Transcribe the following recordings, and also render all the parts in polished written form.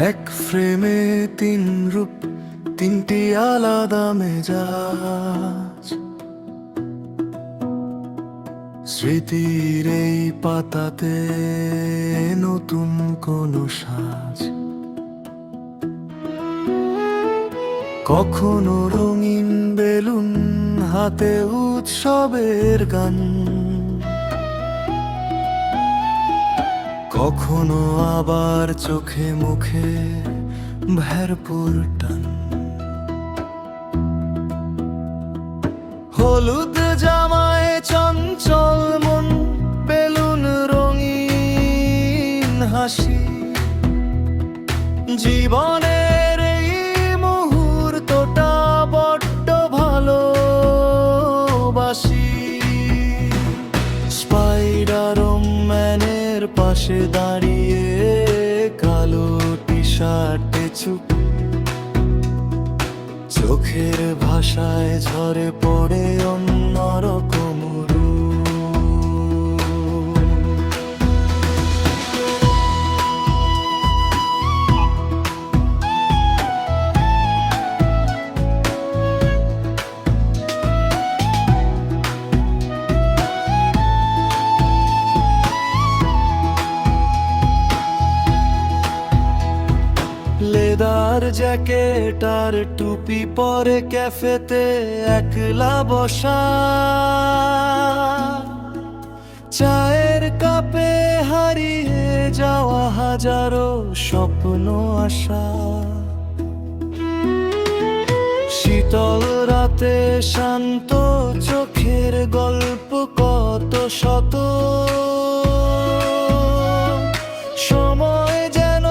এক ফ্রেমে তিন রূপ, তিনটি আলাদা মেজাজ। স্মৃতির এই পাতাতে নতুন কোনো সাজ। কখনো রঙিন বেলুন হাতে উৎসবের গান, কখনো আবার চোখে মুখে ভেরপুর টান। হলুদ জামায় চঞ্চল মন, বেলুন রঙিন হাসি। জীবনের এই মুহূর্তটা বড্ড ভালোবাসি। স্পাইডার ম্যানের পাশে দাঁড়িয়ে কালো টি শার্টে চুপ, চোখের ভাষায় ঝরে পড়ে অন্যরকম রূপ। লেদার জ্যাকেট আর টুপি পরে ক্যাফেতে একলা বসা। চায়ের কাপে হারিয়ে যাওয়া হাজারো স্বপ্ন আশা। শীতল রাতে শান্ত চোখের গল্প কত শত। সময় যেন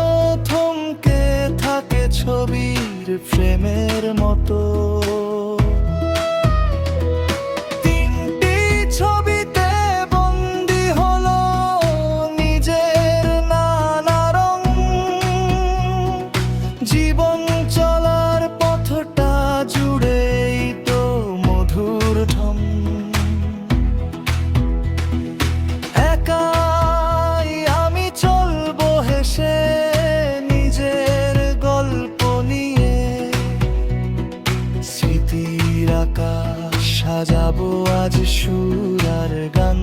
থমকে থাকে ছবির ফ্রেমের মতো। তিনটি ছবিতে বন্দি হলো নিজের নানা রং। জীবন চলার পথটা জুড়েই তো মধুর ঢং। একাই আমি চলবো হেসে নিজের গল্প নিয়ে। স্মৃতির আকাশ সাজাবো আজ সুর আর গান।